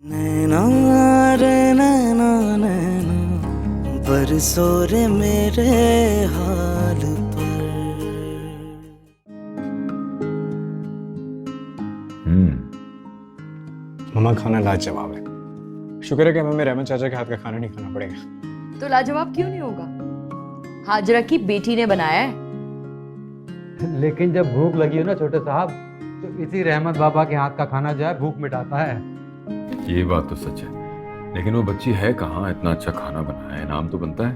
नैना रे नैना नैना बरसो रे मेरे हाल पर। मम्मा खाना लाजवाब है। शुक्र है कि हमें रहमत चाचा के हाथ का खाना नहीं खाना पड़ेगा। तो लाजवाब क्यों नहीं होगा? हाजरा की बेटी ने बनाया है। लेकिन जब भूख लगी हो ना छोटे साहब, तो इसी रहमत बाबा के हाथ का खाना जो है भूख मिटाता है। ये बात तो सच है, लेकिन वो बच्ची है कहाँ? इतना अच्छा खाना बनाया है, नाम तो बनता है।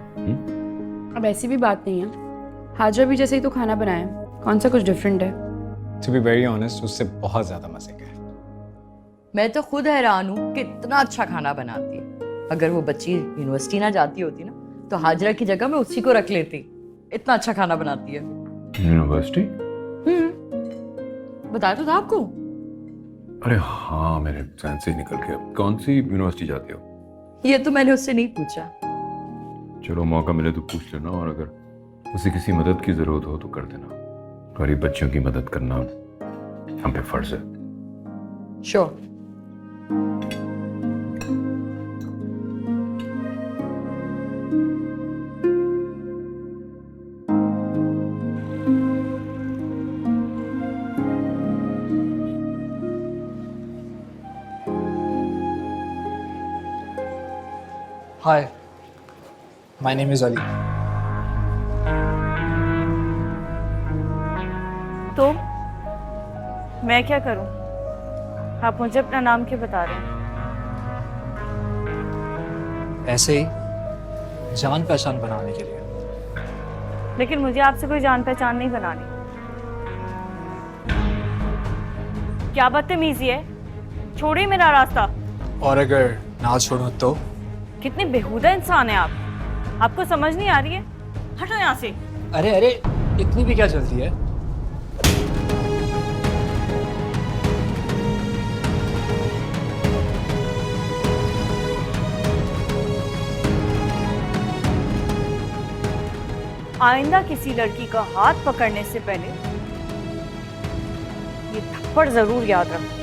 अब ऐसी भी बात नहीं है, हाजरा भी जैसे ही तो खाना बनाया, कौन सा कुछ डिफरेंट है। टू बी वेरी ऑनेस्ट, उससे बहुत ज्यादा मजे का है। मैं तो खुद हैरान हूँ कि इतना अच्छा खाना बनाती है। अगर वो बच्ची यूनिवर्सिटी ना जाती होती ना, तो हाजरा की जगह मैं उसी को रख लेती। इतना अच्छा खाना बनाती है। यूनिवर्सिटी? बताया तो था आपको। अरे हाँ, मेरे ध्यान से ही निकल गया। कौन सी यूनिवर्सिटी जाते हो? ये तो मैंने उससे नहीं पूछा। चलो मौका मिले तो पूछ लेना, और अगर उसे किसी मदद की जरूरत हो तो कर देना। गरीब बच्चियों की मदद करना हम पे फर्ज है। Sure. Hi, my name is Ali. तो मैं क्या करूं? आप मुझे अपना नाम क्यों बता रहे हैं? ऐसे ही जान पहचान बनाने के लिए। लेकिन मुझे आपसे कोई जान पहचान नहीं बनानी। क्या बदतमीजी है? छोड़िए मेरा रास्ता। और अगर ना छोड़ूं तो? कितने बेहुदा इंसान है आप। आपको समझ नहीं आ रही है? हटो यहाँ से। अरे अरे, इतनी भी क्या जल्दी है? आइंदा किसी लड़की का हाथ पकड़ने से पहले ये थप्पड़ जरूर याद रखो।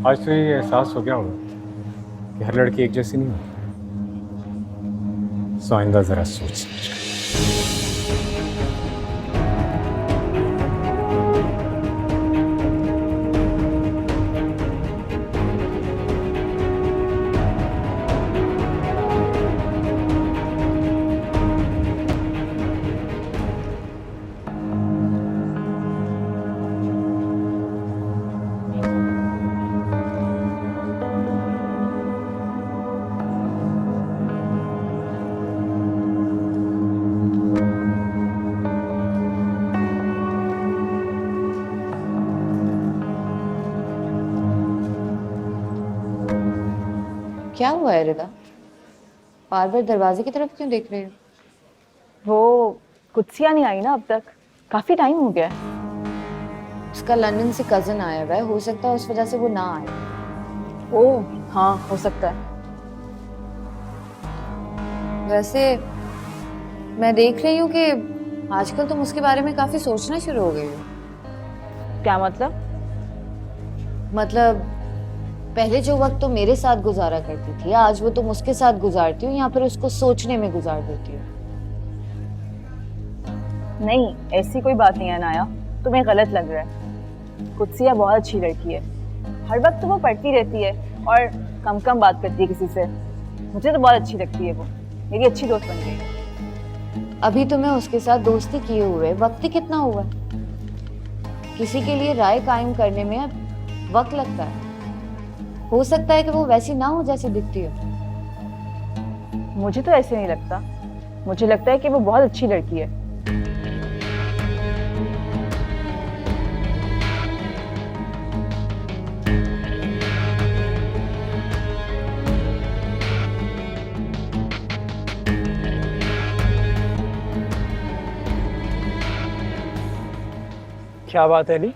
आज तो ये एहसास हो गया होगा कि हर लड़की एक जैसी नहीं होती। सो आइंदा जरा सोच समझ कर। क्या हुआ है रिदा? बार बार दरवाजे की तरफ क्यों देख रहे हो? वो कुत्सिया नहीं आई ना अब तक। काफी टाइम हो गया है। उसका लंदन से कजन आया हुआ है, हो सकता है उस वजह से वो ना आए। ओह हाँ, हो सकता है। वैसे मैं देख रही हूँ कि आजकल तुम उसके बारे में काफी सोचना शुरू हो गई हो। क्या मतलब? मतलब पहले जो वक्त तुम मेरे साथ गुजारा करती थी, आज वो तुम उसके साथ गुजारती हो या फिर उसको सोचने में गुजार देती हो? नहीं, ऐसी कोई बात नहीं है नाया। तुम्हें गलत लग रहा है। कुत्सिया बहुत अच्छी लड़की है। हर वक्त तो वो पढ़ती रहती है और कम कम बात करती है किसी से। मुझे तो बहुत अच्छी लगती है वो। मेरी अच्छी दोस्त बन गई है। अभी तुम्हें उसके साथ दोस्ती किए हुए वक्त ही कितना हुआ है? किसी के लिए राय कायम करने में अब वक्त लगता है। हो सकता है कि वो वैसी ना हो जैसी दिखती हो। मुझे तो ऐसे नहीं लगता। मुझे लगता है कि वो बहुत अच्छी लड़की है। क्या बात है अली?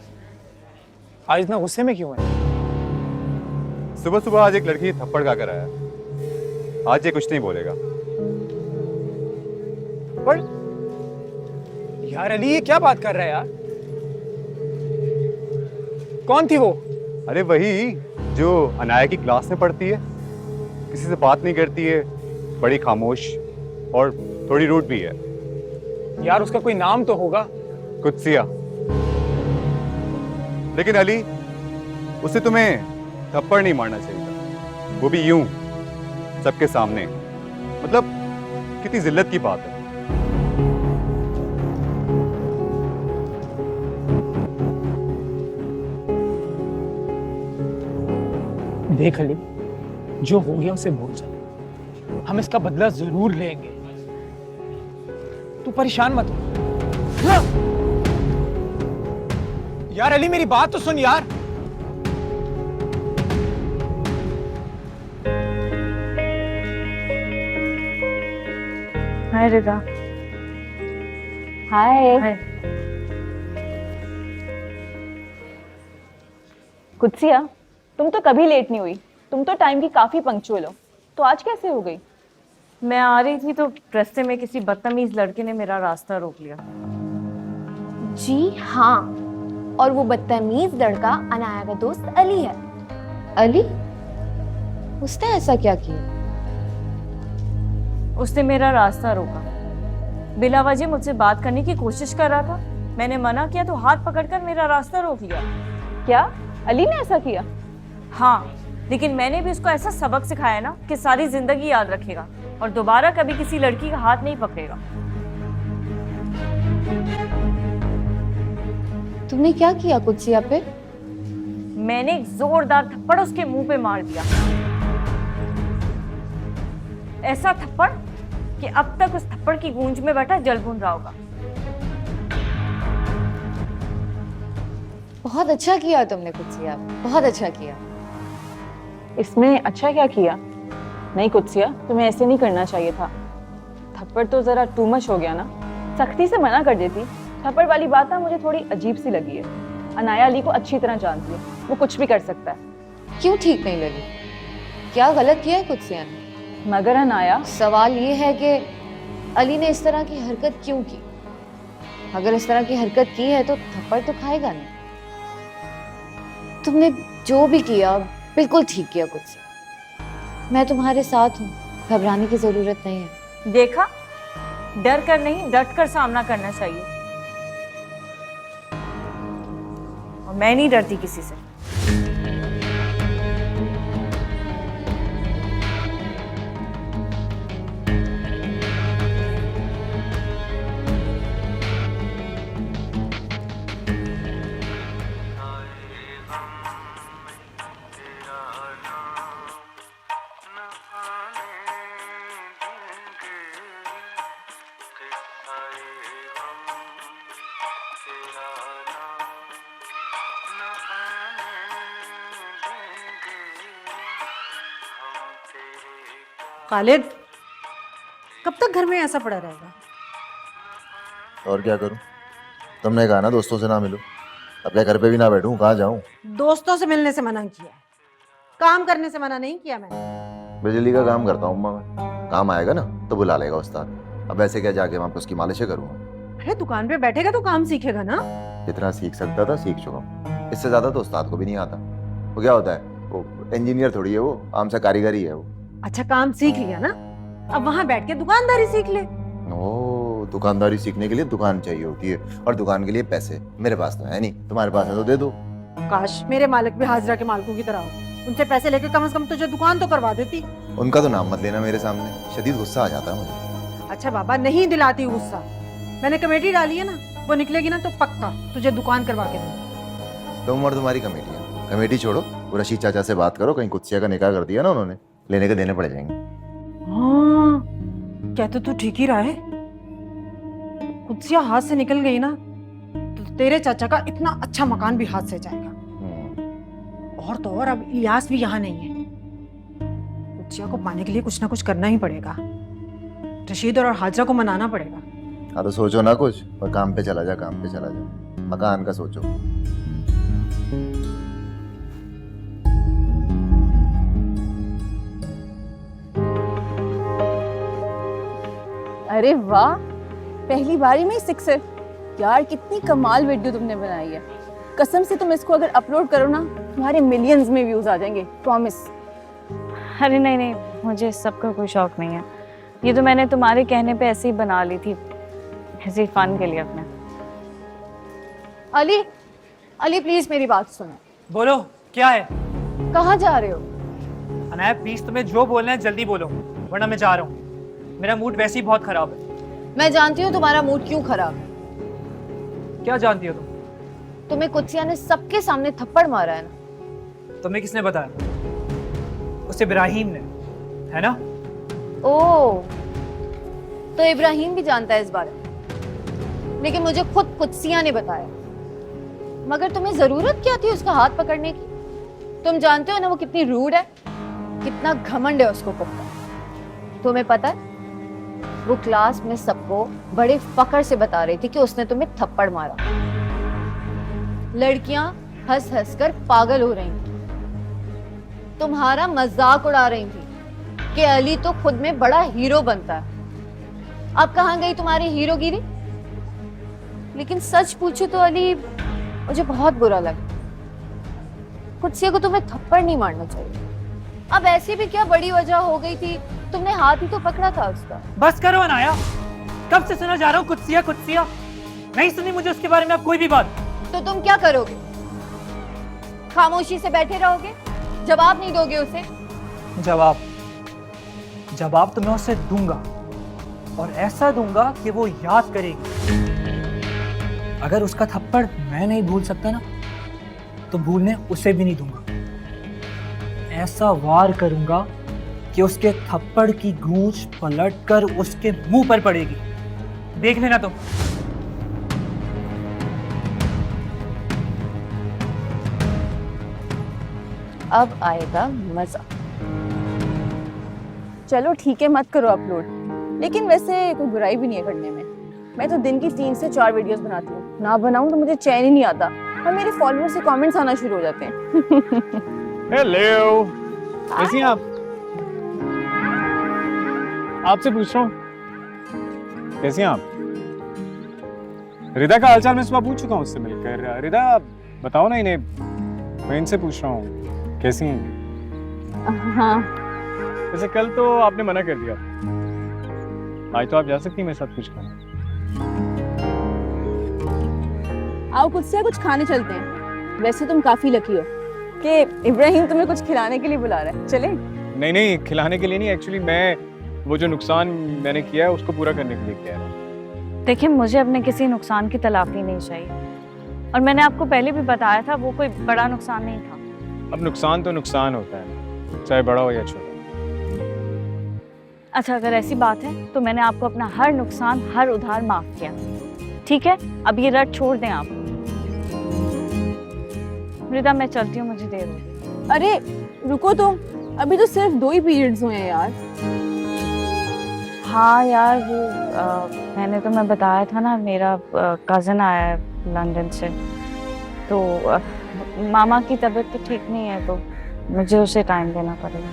आज इतना गुस्से में क्यों है? सुबह सुबह आज एक लड़की थप्पड़ खा कर आया। आज ये कुछ नहीं बोलेगा। पर यार अली, ये क्या बात कर रहा है यार? कौन थी वो? अरे वही जो अनाया की क्लास में पढ़ती है, किसी से बात नहीं करती है, बड़ी खामोश और थोड़ी रूड भी है। यार उसका कोई नाम तो होगा। कुत्सिया। लेकिन अली, उसे तुम्हें थप्पड़ नहीं मारना चाहिए था, वो भी यूं सबके सामने। मतलब कितनी जिल्लत की बात है। देख अली, जो हो गया उसे भूल जा। हम इसका बदला जरूर लेंगे। तू परेशान मत हो। यार अली, मेरी बात तो सुन यार। हाय रिदा। हाय। कुत्सिया, तुम तो कभी लेट नहीं हुई। तुम तो टाइम की काफी पंक्चुअल हो, तो आज कैसे हो गई? मैं आ रही थी तो रास्ते में किसी बदतमीज लड़के ने मेरा रास्ता रोक लिया। जी हाँ, और वो बदतमीज लड़का अनाया का दोस्त अली है। अली? उसने ऐसा क्या किया? उसने मेरा रास्ता रोका, बिला वजह मुझसे बात करने की कोशिश कर रहा था। मैंने मना किया तो हाथ पकड़कर मेरा रास्ता रोक लिया। क्या अली ने ऐसा किया? हाँ, लेकिन मैंने भी उसको ऐसा सबक सिखाया ना कि सारी जिंदगी याद रखेगा और दोबारा कभी किसी लड़की का हाथ नहीं पकड़ेगा। तुमने क्या किया कुत्सिया पे? मैंने एक जोरदार थप्पड़ उसके मुंह पे मार दिया। ऐसा थप्पड़ कि अब तक उस थप्पड़ की गूंज में बैठा जल भून रहा होगा। बहुत अच्छा किया तुमने कुत्सिया, बहुत अच्छा किया। इसमें अच्छा क्या किया? नहीं कुत्सिया, तुम्हें ऐसे नहीं करना चाहिए था। थप्पड़ तो जरा टू मच हो गया ना। सख्ती से मना कर देती। थप्पड़ वाली बात ना मुझे थोड़ी अजीब सी लगी है। अनाया अली को अच्छी तरह जानती है, वो कुछ भी कर सकता है। क्यों ठीक नहीं लगी? क्या गलत किया है कुत्सिया ने? मगर अनाया, सवाल ये है कि अली ने इस तरह की हरकत क्यों की? अगर इस तरह की हरकत की है तो थप्पड़ तो खाएगा नहीं। तुमने जो भी किया बिल्कुल ठीक किया कुत्सिया। मैं तुम्हारे साथ हूँ, घबराने की जरूरत नहीं है। देखा, डर कर नहीं डट कर सामना करना चाहिए। और मैं नहीं डरती किसी से। खालिद, कब तक घर में ऐसा पड़ा रहेगा? और क्या करूं? तुमने कहा ना दोस्तों से ना मिलो। अब क्या घर पे भी ना बैठूं, कहाँ जाऊं? दोस्तों से मिलने से मना किया है, काम करने से मना नहीं किया मैंने। बिजली का काम करता हूँ अम्मा मैं। काम आएगा ना तो बुला लेगा उस्ताद। अब ऐसे क्या जाके वहाँ पे उसकी मालिशें करूँगा? अरे दुकान पे बैठेगा तो काम सीखेगा ना। जितना सीख सकता था सीख चुका हूँ। इससे ज्यादा तो उस्ताद को भी नहीं आता। वो क्या होता है, वो इंजीनियर थोड़ी है, वो आम सा कारीगरी है वो। अच्छा काम सीख लिया ना, अब वहाँ बैठ के दुकानदारी सीख ले। ओ, दुकानदारी सीखने के लिए दुकान चाहिए होती है और दुकान के लिए पैसे। मेरे पास तो है नहीं, तुम्हारे पास है तो दे दो। काश मेरे मालिक भी हाजिरा के मालिकों की तरह हो, उनसे पैसे लेके कम से कम तुझे दुकान तो करवा देती। उनका तो नाम मत लेना मेरे सामने, शदीद गुस्सा आ जाता है मुझे। अच्छा बाबा, नहीं दिलाती गुस्सा। मैंने कमेटी डाली है ना, वो निकलेगी ना तो पक्का तुझे दुकान करवा के दूंगी। तुम और तुम्हारी कमेटी है। कमेटी छोड़ो, वो रशीद चाचा से बात करो, कहीं कुत्सिया का निकाह कर दिया ना उन्होंने, लेने के देने पड़ जाएंगे। हाँ, कहते तू ठीक ही रहा है। कुत्सिया हाथ से निकल गई ना तो तेरे चाचा का इतना अच्छा मकान भी हाथ से जाएगा। और तो और अब इलियास भी यहाँ नहीं है। कुत्सिया को पाने के लिए कुछ ना कुछ करना ही पड़ेगा। रशीद और हाजरा को मनाना पड़ेगा। हाँ तो सोचो ना कुछ, और काम पे चला जा, काम पे चला जा। मकान का सोचो। अरे वाह, पहली बारी में 6 यार, कितनी कमाल वीडियो तुमने बनाई है। कसम से तुम इसको अगर अपलोड करो ना, तुम्हारे मिलियंस में व्यूज आ जाएंगे, प्रॉमिस। अरे नहीं नहीं, मुझे इस सब का कोई शौक नहीं है। ये तो मैंने तुम्हारे कहने पे ऐसे ही बना ली थी, ऐसे ही फन के लिए अपने। अली, अली प्लीज मेरी बात सुनो। बोलो क्या है? कहाँ जा रहे हो? अनाया प्लीज, तुम्हें जो बोलना है जल्दी बोलो, वरना मैं जा रहा हूँ। मेरा मूड वैसे ही बहुत खराब है। मैं जानती हूँ तुम्हारा मूड क्यों खराब है। क्या जानती हो तुम? तुम्हें कुत्सिया ने सबके सामने थप्पड़ मारा है ना। तुम्हें किसने बताया? उसे इब्राहिम ने, है ना? ओह, तो इब्राहिम भी जानता है इस बारे में, लेकिन मुझे खुद कुत्सिया ने बताया। मगर तुम्हें जरूरत क्या थी उसका हाथ पकड़ने की? तुम जानते हो ना वो कितनी रूड है, कितना घमंड है उसको खुद का। तुम्हें पता है वो क्लास में सबको बड़े फक्र से बता रही थी कि उसने तुम्हें थप्पड़ मारा। लड़कियां हंस हंस कर पागल हो रही थी, तुम्हारा मजाक उड़ा रही थी कि अली तो खुद में बड़ा हीरो बनता है। अब कहाँ गई तुम्हारी हीरोगिरी? लेकिन सच पूछो तो अली, मुझे बहुत बुरा लगा। कुत्सिया को तुम्हें थप्पड़ नहीं मारना चाहिए। अब ऐसी भी क्या बड़ी वजह हो गई थी, तुमने हाथ ही तो पकड़ा था उसका। बस करो अनाया, कब से सुना जा रहा हूँ कुत्सिया कुत्सिया। नहीं सुनी मुझे उसके बारे में अब कोई भी बात। तो तुम क्या करोगे? खामोशी से बैठे रहोगे, जवाब नहीं दोगे उसे? जवाब तो मैं उसे दूंगा, और ऐसा दूंगा कि वो याद करेगी। अगर उसका थप्पड़ मैं नहीं भूल सकता ना, तो भूलने उसे भी नहीं दूंगा। ऐसा वार करूंगा कि उसके थप्पड़ की गूंज पलटकर उसके मुंह पर पड़ेगी। देख लेना तुम। अब आएगा मजा। चलो ठीक है, मत करो अपलोड, लेकिन वैसे कोई बुराई भी नहीं है करने में। मैं तो दिन की 3 से 4 वीडियोस बनाती हूँ, ना बनाऊं तो मुझे चैन ही नहीं आता, और मेरे फॉलोअर्स से कमेंट्स आना शुरू हो जाते हैं। हेलो, कैसी हैं आप? आपसे पूछ रहा हूँ, कैसी हैं आप? रिदा का हालचाल मैं सुबह पूछ चुका हूँ उससे मिलकर। रिदा बताओ ना इन्हें, मैं इनसे पूछ रहा हूँ कैसी हैं? हाँ, वैसे कल तो आपने मना कर दिया, आज तो आप जा सकती हैं मेरे साथ कुछ खाने। आओ कुत्सिया, कुछ खाने चलते हैं। वैसे तुम काफी लकी हो कि इब्राहिम तुम्हें कुछ खिलाने के लिए बुला रहा है। चले? नहीं नहीं, खिलाने के लिए नहीं, एक्चुअली मैं वो जो नुकसान मैंने किया है उसको पूरा करने के लिए किया है। देखिए, मुझे अपने किसी नुकसान की तलाफी नहीं चाहिए, और मैंने आपको पहले भी बताया था वो कोई बड़ा नुकसान नहीं था। अब नुकसान तो नुकसान होता है, चाहे बड़ा हो या छोटा। अच्छा, अगर ऐसी बात है तो मैंने आपको अपना हर नुकसान, हर उधार माफ किया, ठीक है? अब ये रट छोड़ दें आप। मृदा, मैं चलती हूँ, मुझे देर हो गई। अरे रुको तो, अभी तो सिर्फ 2 ही पीरियड्स हुए हैं यार। हाँ यार, वो मैंने तुम्हें बताया था ना, मेरा कज़न आया है लंदन से, तो मामा की तबीयत तो ठीक नहीं है, तो मुझे उसे टाइम देना पड़ेगा।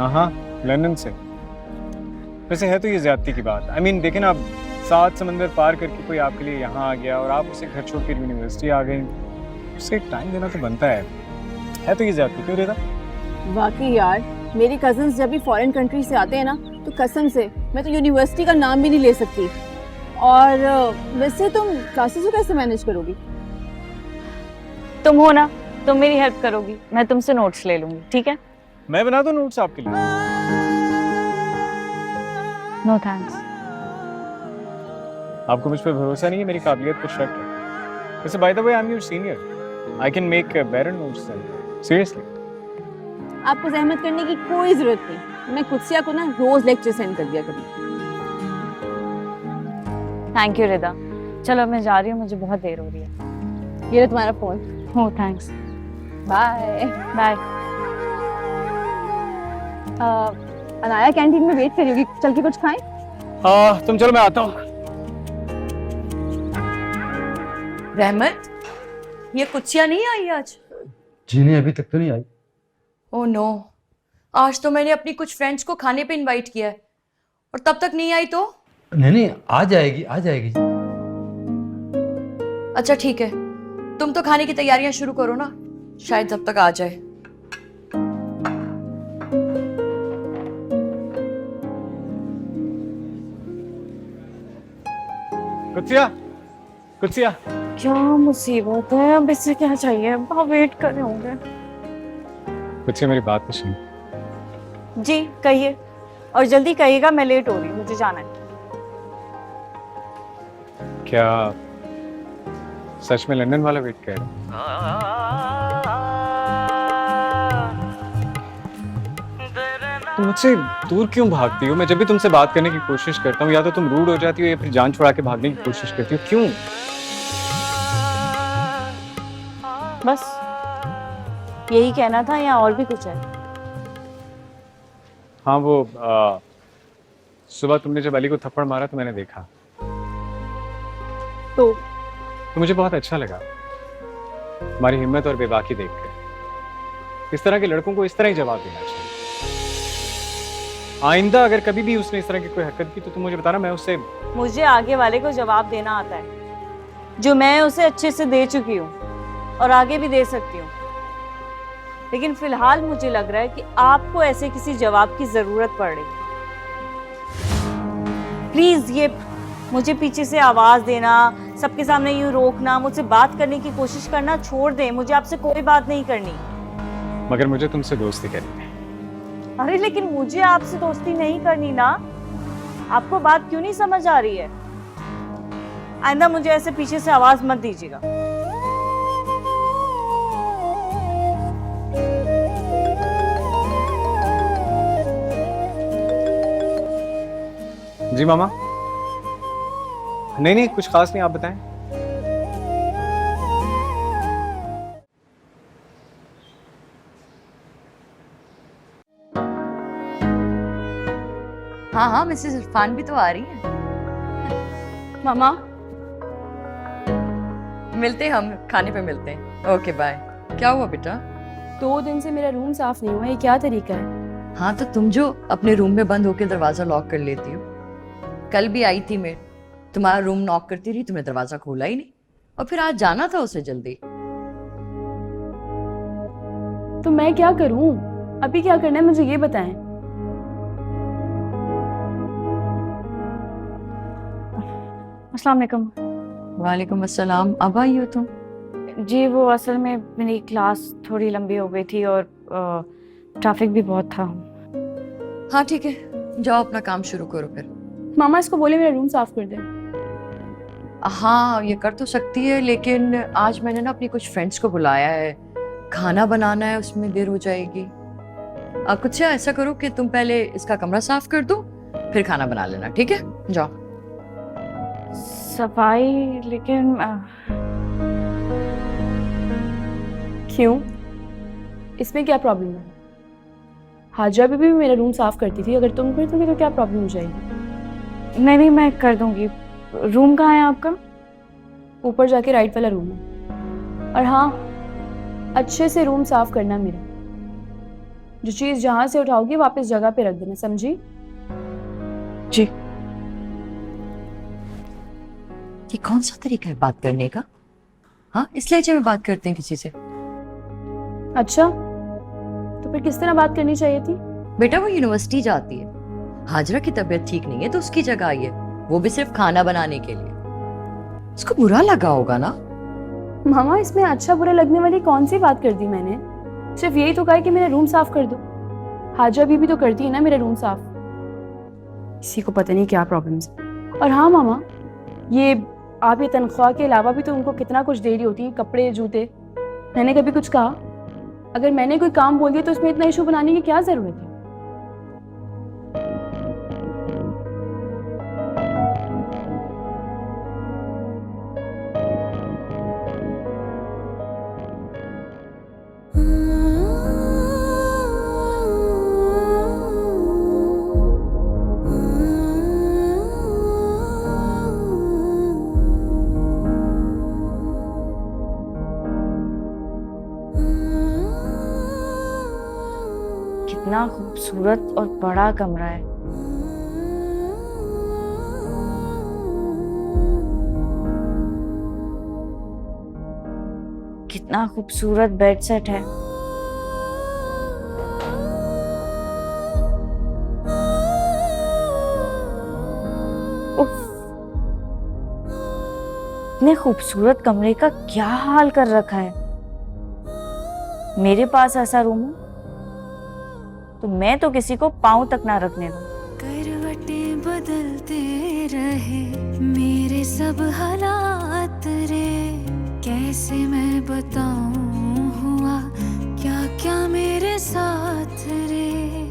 हाँ, लंदन से। वैसे है तो ये ज्यादती की बात। I mean, देखें ना, अब 7 समंदर पार करके कोई आपके लिए यहाँ आ गया और आप उसे घर छोड़ कर यूनिवर्सिटी आ गए, उसे टाइम देना तो बनता है तो ये ज्यादती। क्यों रिदा? वाकई यार, मेरी कजन्स जब भी फॉरेन कंट्री से आते हैं ना, तो कसम से मैं तो यूनिवर्सिटी का नाम भी नहीं ले सकती। और वैसे तुम क्लासेस को कैसे मैनेज करोगी? तुम हो ना, तुम मेरी हेल्प करोगी, मैं तुमसे नोट्स ले लूंगी, ठीक है? मैं बना दूं नोट्स आपके लिए? No thanks. आपको मुझ पर भरोसा नहीं है, मेरी काबिलियत पर शक है। वैसे by the way, I am your senior, I can make better notes then. Seriously, आपको जहमत करने की कोई जरूरत नहीं, मैं कुत्सिया को ना रोज लेक्चर सेंड कर दिया करूँ। थैंक यू रिदा, चलो मैं जा रही हूँ, मुझे बहुत देर हो रही है। ये लो तुम्हारा phone. Oh, thanks. Bye bye. Anaya canteen में वेट करी होगी, चल के कुछ खाएं? हाँ, तुम चलो, मैं आता हूँ। रहमत, ये कुत्सिया नहीं आई आज? जी नहीं, अभी तक तो नहीं आई। ओह नो, आज तो मैंने अपनी कुछ फ्रेंड्स को खाने पे इनवाइट किया है और तब तक नहीं आई तो? नहीं नहीं, आ जाएगी आ जाएगी। अच्छा ठीक है, तुम तो खाने की तैयारियां शुरू करो ना, शायद तब तक आ जाए। कुत्सिया, कुत्सिया। क्या मुसीबत है, अब इससे क्या चाहिए? आप वेट कर रहे होंगे। कुत्सिया मेरी बात तो सुन। जी कहिए, और जल्दी कहिएगा, मैं लेट हो रही हूँ, मुझे जाना है। क्या सच में लंदन वाला वेट कर रहा है? तुम मुझसे दूर क्यों भागती हो? मैं जब भी तुमसे बात करने की कोशिश करता हूँ या तो तुम रूड हो जाती हो या फिर जान छुड़ा के भागने की कोशिश करती हो, क्यों? बस यही कहना था या और भी कुछ है? हाँ वो सुबह तुमने जब अली को थप्पड़ मारा तो मैंने देखा, तो मुझे बहुत अच्छा लगा तुम्हारी हिम्मत और बेबाकी देखकर। इस तरह के लड़कों को इस तरह ही जवाब देना चाहिए। आइंदा अगर कभी भी उसने इस तरह की कोई हरकत की तो तुम मुझे बताना, मैं उससे। मुझे आगे वाले को जवाब देना आता है, जो मैं उसे अच्छे से दे चुकी हूँ और आगे भी दे सकती हूँ। लेकिन फिलहाल मुझे लग रहा है कि आपको ऐसे किसी जवाब की जरूरत पड़ रही। प्लीज ये मुझे पीछे से आवाज देना, सबके सामने यूं रोकना, मुझसे बात करने की कोशिश करना छोड़ दें। मुझे आपसे कोई बात नहीं करनी। मगर मुझे तुमसे दोस्ती करनी है। अरे लेकिन मुझे आपसे दोस्ती नहीं करनी ना। आपको बात क्यों नहीं समझ आ रही है? आइंदा मुझे ऐसे पीछे से आवाज मत दीजिएगा। जी मामा। नहीं नहीं, कुछ खास नहीं, आप बताएं। हाँ हाँ, मिसेस इरफान भी तो आ रही है। मामा मिलते हैं, हम खाने पे मिलते हैं। Okay bye. क्या हुआ बेटा? 2 दिन से मेरा रूम साफ नहीं हुआ, ये क्या तरीका है? हाँ तो तुम जो अपने रूम में बंद होकर दरवाजा लॉक कर लेती हो, कल भी आई थी मैं, तुम्हारा रूम नॉक करती रही, तुमने दरवाजा खोला ही नहीं, और फिर आज जाना था उसे जल्दी। तो मैं क्या करूं? अभी क्या करना है मुझे ये बताएं। अस्सलाम वालेकुम। वालेकुम अस्सलाम। अब आई हो तुम? जी वो असल में मेरी क्लास थोड़ी लंबी हो गई थी और ट्रैफिक भी बहुत था। हाँ ठीक है, जाओ अपना काम शुरू करो फिर। मामा इसको बोले मेरा रूम साफ कर दे। हाँ ये कर तो सकती है, लेकिन आज मैंने ना अपनी कुछ फ्रेंड्स को बुलाया है, खाना बनाना है, उसमें देर हो जाएगी। कुछ ऐसा करो कि तुम पहले इसका कमरा साफ कर दो, फिर खाना बना लेना, ठीक है? जाओ। सफाई लेकिन क्यों? इसमें क्या प्रॉब्लम है? हाजरा बीबी भी मेरा रूम साफ करती थी, अगर तुम कर दोगे तो क्या प्रॉब्लम हो जाएगी? नहीं मैं कर दूंगी। रूम कहाँ है आपका? ऊपर जाके राइट वाला रूम है। और हाँ, अच्छे से रूम साफ करना मेरा। जो चीज जहां से उठाओगी वापस जगह पे रख देना, समझी? जी। ये कौन सा तरीका है बात करने का? हाँ, इस लहजे में बात करते हैं किसी से? अच्छा, तो फिर किस तरह बात करनी चाहिए थी? बेटा वो यूनिवर्सिटी जाती है, हाजरा की तबीयत ठीक नहीं है तो उसकी जगह आई है, वो भी सिर्फ खाना बनाने के लिए। उसको बुरा लगा होगा ना? मामा इसमें अच्छा बुरा लगने वाली कौन सी बात कर दी मैंने? सिर्फ यही तो कहा कि मेरा रूम साफ कर दो। हाजरा बीबी तो करती है ना मेरा रूम साफ। किसी को पता नहीं क्या प्रॉब्लम्स। और हाँ मामा, ये आप ये तनख्वाह के अलावा भी तो उनको कितना कुछ दे रही होती है, कपड़े जूते। मैंने कभी कुछ कहा? अगर मैंने कोई काम बोल दिया तो उसमें इतना इशू बनाने की क्या जरूरत है? कितना खूबसूरत और बड़ा कमरा है। कितना खूबसूरत बेड सेट है। उफ, इतने खूबसूरत कमरे का क्या हाल कर रखा है। मेरे पास ऐसा रूम हो तो मैं तो किसी को पांव तक ना रखने दूं। करवटें बदलते रहे मेरे सब हालात रे, कैसे मैं बताऊं हुआ क्या क्या मेरे साथ रे।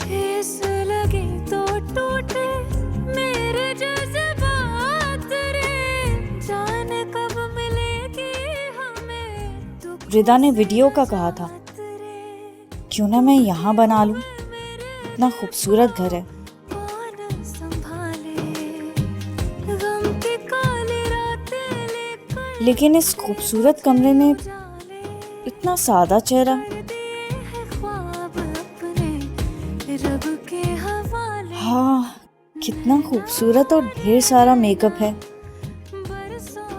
ठेस लगे तो टूटे मेरे जज्बात रे, जाने कब मिलेगी हमें तो। रिदा ने वीडियो का कहा था, क्यों ना मैं यहाँ बना लूं। इतना खूबसूरत घर है। लेकिन इस खूबसूरत कमरे में इतना सादा चेहरा। हाँ, कितना खूबसूरत और ढेर सारा मेकअप है।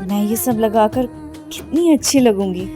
मैं ये सब लगाकर कितनी अच्छी लगूंगी।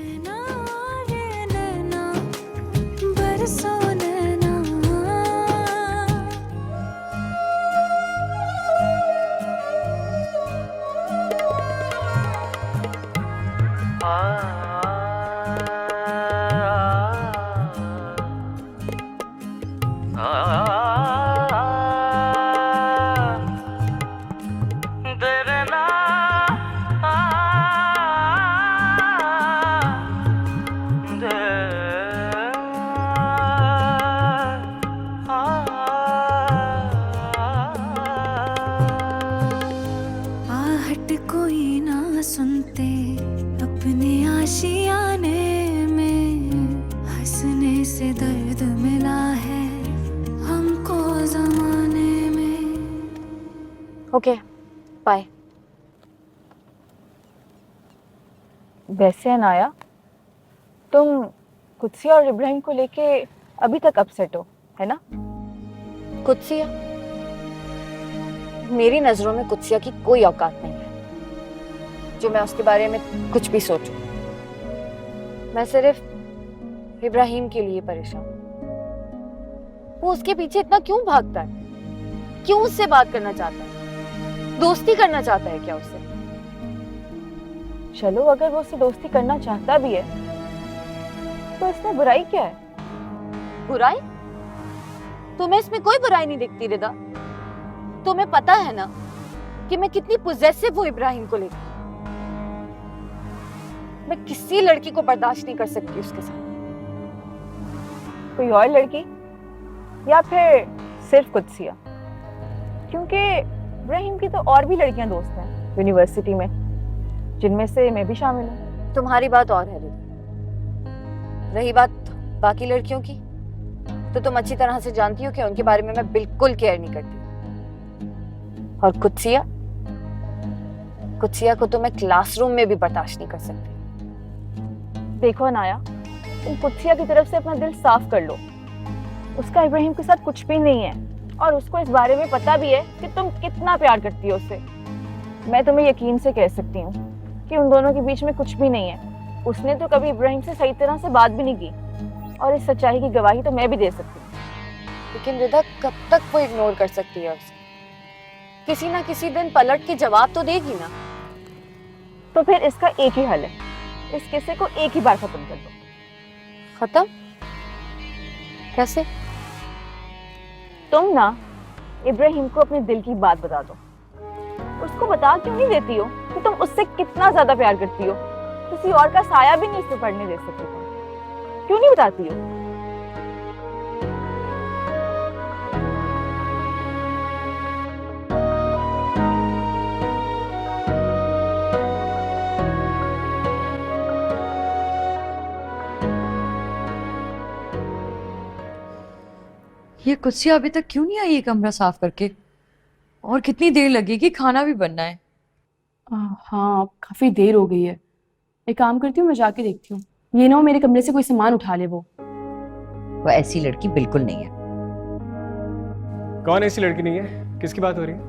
आहट कोई ना सुनते अपने आशियाने में, हंसने से दर्द मिला है हमको जमाने में। Okay, bye. वैसे अनाया, तुम कुत्सिया और इब्राहिम को लेके अभी तक अपसेट हो, है ना? कुत्सिया? मेरी नजरों में कुत्सिया की कोई औकात नहीं है जो मैं उसके बारे में कुछ भी सोचूं। मैं सिर्फ इब्राहिम के लिए परेशान हूं। वो उसके पीछे इतना क्यों भागता है? क्यों उससे बात करना चाहता है? दोस्ती करना चाहता है क्या उससे? चलो, अगर वो उससे दोस्ती करना चाहता भी है तो इसमें बुराई क्या है? बुराई? तुम्हें इसमें कोई बुराई नहीं दिखती रिदा? तुम्हें पता है ना कि मैं कितनी पोजेसिव हूं इब्राहिम को लेकर। मैं किसी लड़की को बर्दाश्त नहीं कर सकती उसके साथ। कोई और लड़की या फिर सिर्फ कुत्सिया? क्योंकि इब्राहिम की तो और भी लड़कियां दोस्त हैं यूनिवर्सिटी में, जिनमें से मैं भी शामिल हूँ। तुम्हारी बात और है रिदा। रही बात बाकी लड़कियों की, तो तुम अच्छी तरह से जानती हो कि उनके बारे में मैं बिल्कुल केयर नहीं करती। और कुत्सिया को तो मैं क्लासरूम में भी बर्दाश्त नहीं कर सकती। देखो अनाया, तुम कुत्सिया की तरफ से अपना दिल साफ कर लो। उसका इब्राहिम के साथ कुछ भी नहीं है और उसको इस बारे में पता भी है कि तुम कितना प्यार करती हो उससे। मैं तुम्हें यकीन से कह सकती हूँ कि उन दोनों के बीच में कुछ भी नहीं है। उसने तो कभी इब्राहिम से सही तरह से बात भी नहीं की और इस सच्चाई की गवाही तो मैं भी दे सकती हूँ। लेकिन रिदा, कब तक वो इग्नोर कर सकती है उसे? किसी ना किसी दिन पलट के जवाब तो देगी ना। तो फिर इसका एक ही हल है, इस किस्से को एक ही बार खत्म कर दो। खत्म? कैसे? तुम ना इब्राहिम को अपने दिल की बात बता दो। उसको बता क्यों नहीं देती हो कि तुम उससे कितना ज्यादा प्यार करती हो? किसी और का साया भी नहीं उसे पढ़ने दे सकती तुम। क्यों नहीं बताती हो? ये कुर्सियाँ अभी तक क्यों नहीं आई ये कमरा साफ करके? और कितनी देर लगेगी? खाना भी बनना है। हाँ, काफी देर हो गई है। एक काम करती हूँ, मैं जाके देखती हूँ। ये ना हो मेरे कमरे से कोई सामान उठा ले वो। वो ऐसी लड़की बिल्कुल नहीं है। कौन ऐसी लड़की नहीं है? किसकी बात हो रही है?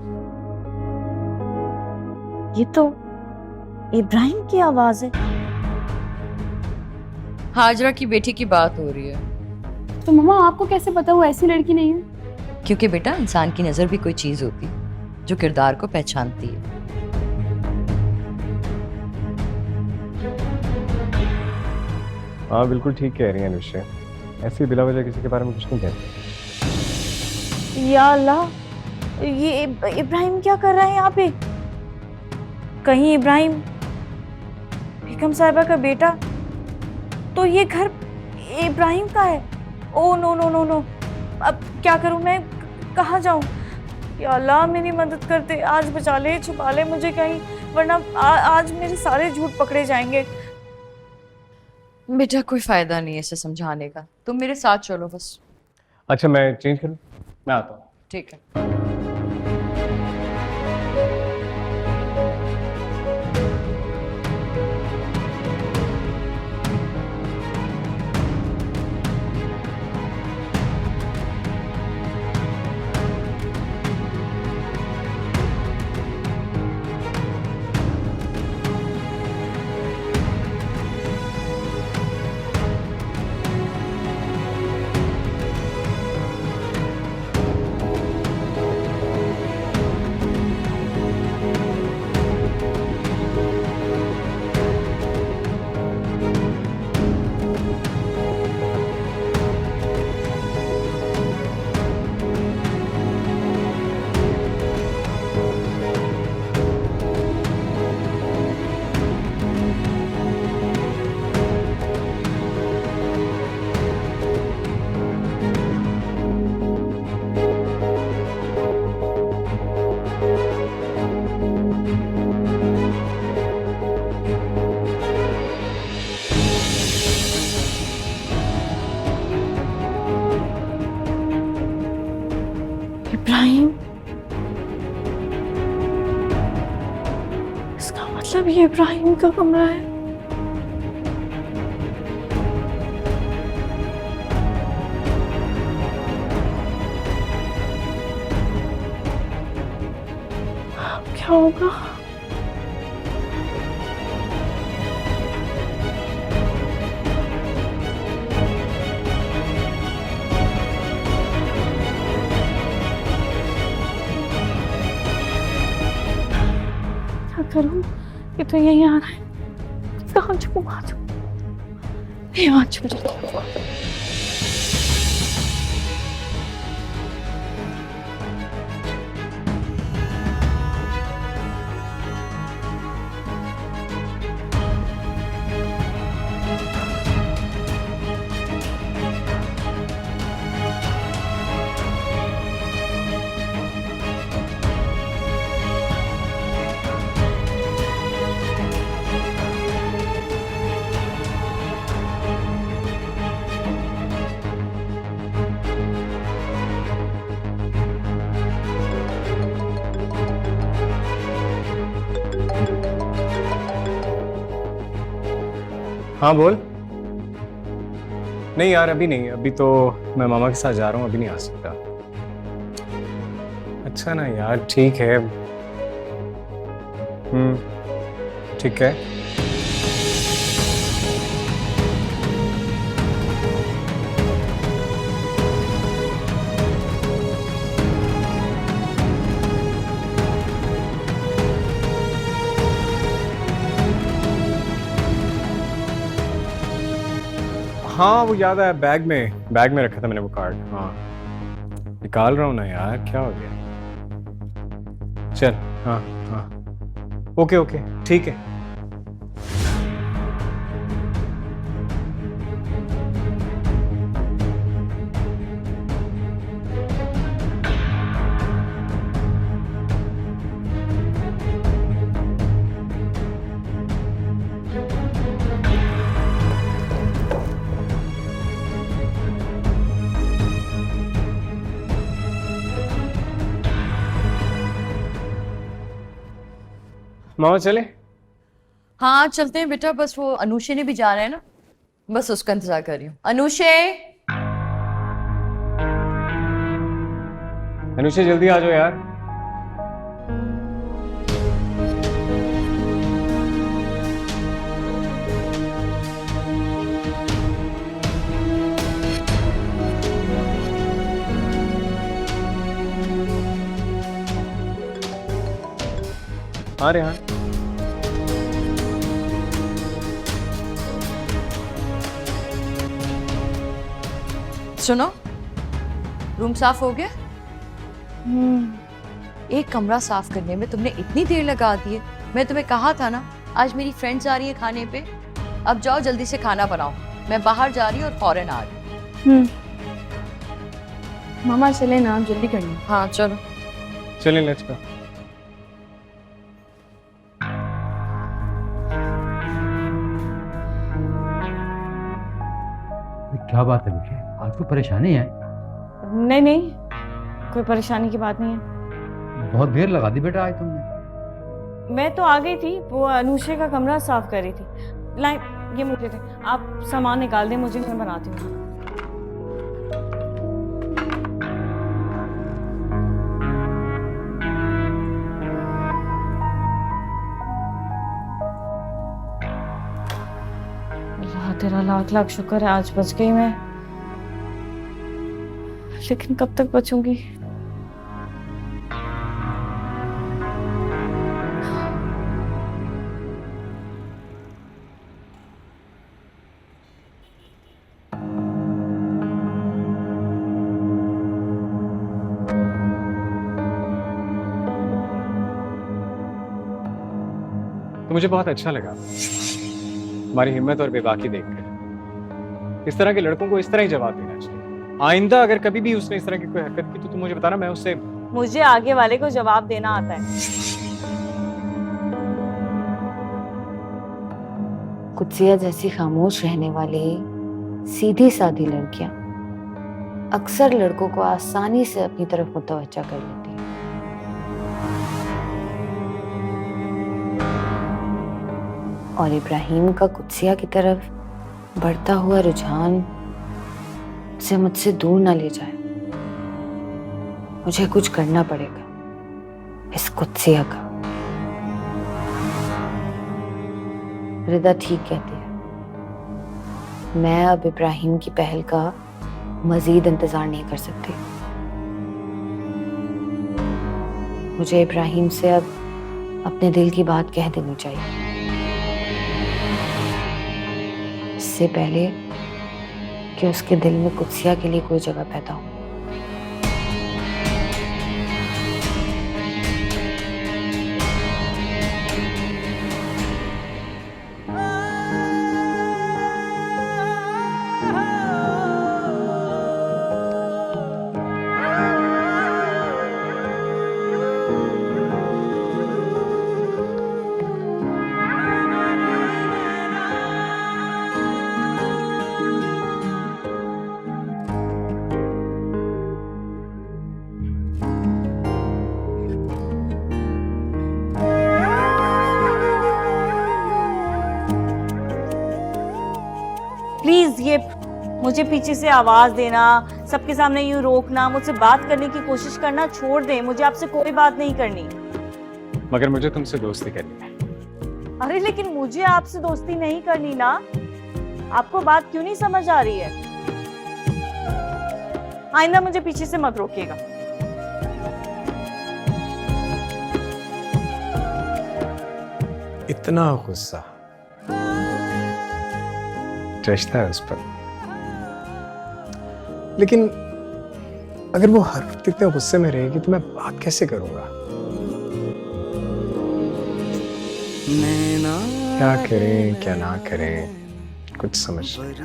ये तो इब्राहिम की आवाज है। हाजरा की बेटी की बात हो रही है। तो मम्मा आपको कैसे पता वो ऐसी लड़की नहीं है? क्योंकि बेटा इंसान की नजर भी कोई चीज होती है जो किरदार को पहचानती है। हाँ बिल्कुल ठीक कह रही है अनुष्या, ऐसी बिला वजह किसी के बारे में कुछ नहीं कहते। या अल्लाह, ये इब्राहिम क्या कर रहा है यहाँ पे? कहीं इब्राहिम बेगम साहिबा का बेटा? तो ये घर इब्राहिम का है? Oh no no no no, अब क्या करूं मैं? कहाँ जाऊं? या अल्लाह मेरी मदद करते, आज बचा ले, छुपा ले मुझे कहीं, वरना आज मेरे सारे झूठ पकड़े जाएंगे। बेटा कोई फायदा नहीं है इसे समझाने का, तुम मेरे साथ चलो बस। अच्छा मैं चेंज करूँ? मैं आता हूँ। ठीक है। इब्राहिम, इसका मतलब ये इब्राहिम का कमरा है। अब क्या होगा? करूं? ये तो यही आ रहा है। कहाँ छुपूं? यहाँ छुप जाती हूँ। हाँ बोल। नहीं यार अभी नहीं, अभी तो मैं मामा के साथ जा रहा हूँ, अभी नहीं आ सकता। अच्छा ना यार, ठीक है। ठीक है। हाँ वो याद आया, बैग में रखा था मैंने वो कार्ड। हाँ निकाल रहा हूँ ना यार, क्या हो गया? चल हाँ हाँ ओके ओके ठीक है। मामा चले? हाँ चलते हैं बेटा, बस वो अनुषे ने भी जाना है ना, बस उसका इंतजार कर रही हूँ। अनुषे अनुषा जल्दी आ जाओ यार। हाँ रेहान, सुनो, रूम साफ हो गया? एक कमरा साफ करने में तुमने इतनी देर लगा दी है। मैं तुम्हें कहा था ना, आज मेरी फ्रेंड्स आ रही है खाने पे। अब जाओ जल्दी से खाना बनाओ, मैं बाहर जा रही हूँ और फौरन आ रही हूँ। मामा चले ना, जल्दी करनी। हाँ चलो। चलें, लेट्स गो। क्या बात है बेटे, आज तो परेशानी है? नहीं नहीं, कोई परेशानी की बात नहीं है। बहुत देर लगा दी बेटा आज तुमने। मैं तो आ गई थी, वो अनुषा का कमरा साफ कर रही थी। लाई, ये मुझे दे, आप सामान निकाल दें, मुझे मैं बनाती हूँ। तेरा लाख लाख शुक्र है आज बच गई मैं, लेकिन कब तक बचूंगी? तो मुझे बहुत अच्छा लगा तुम्हारी हिम्मत और बेबाकी देखकर। इस तरह के लड़कों को इस तरह ही जवाब देना चाहिए। आइंदा अगर कभी भी उसने इस तरह की कोई हरकत की तो तुम मुझे बताना, मैं उससे। मुझे आगे वाले को जवाब देना आता है। कुत्सिया जैसी खामोश रहने वाली सीधी सादी लड़कियां अक्सर लड़कों को आसानी से अपनी तरफ मुतवज्जा कर लेती हैं। और इब्राहिम का कुत्सिया की तरफ बढ़ता हुआ रुझान से मुझसे दूर ना ले जाए। मुझे कुछ करना पड़ेगा इस कुत्सिया का। रिदा ठीक कहती है, मैं अब इब्राहिम की पहल का मजीद इंतजार नहीं कर सकती। मुझे इब्राहिम से अब अपने दिल की बात कह देनी चाहिए, इससे पहले कि उसके दिल में कुत्सिया के लिए कोई जगह पैदा हो। प्लीज ये मुझे पीछे से आवाज देना, सबके सामने यूं रोकना, मुझसे बात करने की कोशिश करना छोड़ दे। मुझे आपसे कोई बात नहीं करनी। मगर मुझे तुमसे दोस्ती करनी है। अरे लेकिन मुझे आपसे दोस्ती नहीं करनी ना। आपको बात क्यों नहीं समझ आ रही है? आइंदा मुझे पीछे से मत रोकिएगा। इतना गुस्सा जचता है उस पर, लेकिन अगर वो हर वक्त इतने गुस्से में रहेगी तो मैं बात कैसे करूंगा? क्या करें क्या ना करें, कुछ समझ नहीं।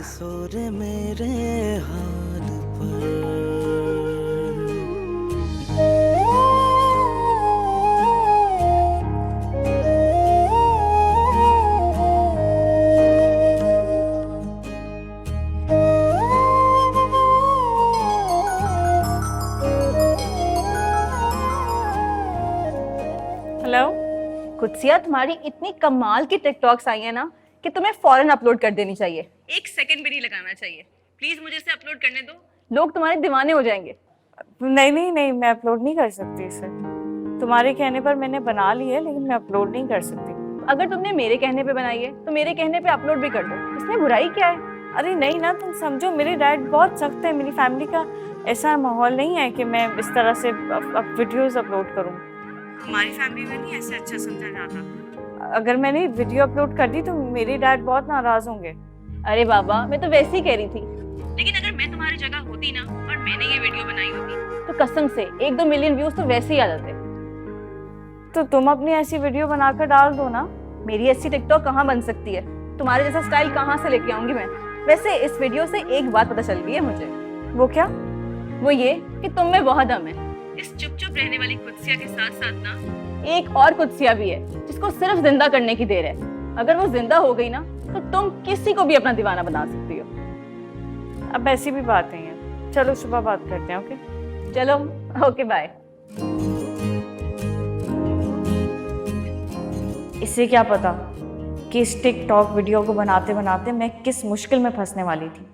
कुत्सिया, तुम्हारी इतनी कमाल की टिकटॉक्स आई है ना कि तुम्हें फौरन अपलोड कर देनी चाहिए। 1 सेकंड भी नहीं लगाना चाहिए। प्लीज मुझे इसे अपलोड करने दो, लोग तुम्हारे दीवाने हो जाएंगे। नहीं नहीं नहीं, मैं अपलोड नहीं कर सकती इसे। तुम्हारे कहने पर मैंने बना ली है, लेकिन मैं अपलोड नहीं कर सकती। अगर तुमने मेरे कहने पे बनाई है तो मेरे कहने पे अपलोड भी कर दो, इसमें बुराई क्या है? अरे नहीं ना, तुम समझो, मेरे डैड बहुत सख्त है, मेरी फैमिली का ऐसा माहौल नहीं है कि मैं इस तरह से अब वीडियोस अपलोड करूं। हमारी फैमिली में नहीं ऐसे अच्छा समझा जाता। अगर मैंने वीडियो अपलोड कर दी तो मेरे डैड बहुत नाराज होंगे। अरे बाबा, मैं तो वैसे ही कह रही थी। लेकिन अगर मैं तुम्हारी जगह होती ना और मैंने ये वीडियो बनाई होती तो कसम से 1-2 मिलियन व्यूज तो वैसे ही आ जाते। तो तुम अपनी ऐसी वीडियो बनाकर डाल दो ना। मेरी ऐसी टिकटॉक कहाँ बन सकती है? तुम्हारे जैसा स्टाइल कहाँ से लेके आऊंगी मैं? वैसे इस वीडियो से एक बात पता चल गई है मुझे। वो क्या? वो ये कि तुम में बहुत दम है। इस चुप चुप रहने वाली कुत्सिया के साथ साथ ना एक और कुत्सिया भी है जिसको सिर्फ जिंदा करने की देर है। अगर वो जिंदा हो गई ना तो तुम किसी को भी अपना दीवाना बना सकती हो। अब ऐसी भी बातें हैं। चलो सुबह बात करते हैं। ओके चलो, ओके बाय। इससे क्या पता कि इस टिकटॉक वीडियो को बनाते बनाते मैं किस मुश्किल में फंसने वाली थी।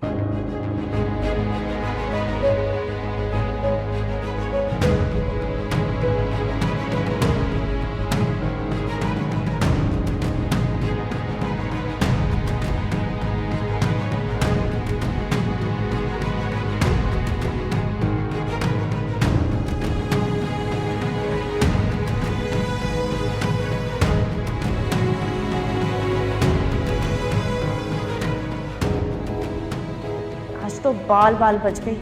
आज तो बाल बाल बच गई।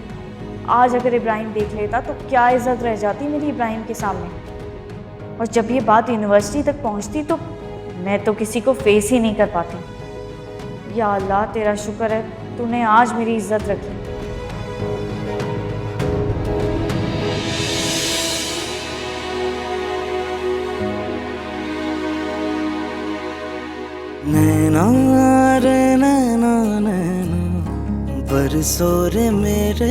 आज अगर इब्राहिम देख लेता तो क्या इज्जत रह जाती मेरी इब्राहिम के सामने। और जब ये बात यूनिवर्सिटी तक पहुंचती तो मैं तो किसी को फेस ही नहीं कर पाती। या अल्लाह, तेरा शुक्र है तूने आज मेरी इज्जत रखी। नैना रे नैना नैना बरसो रे मेरे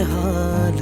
हाल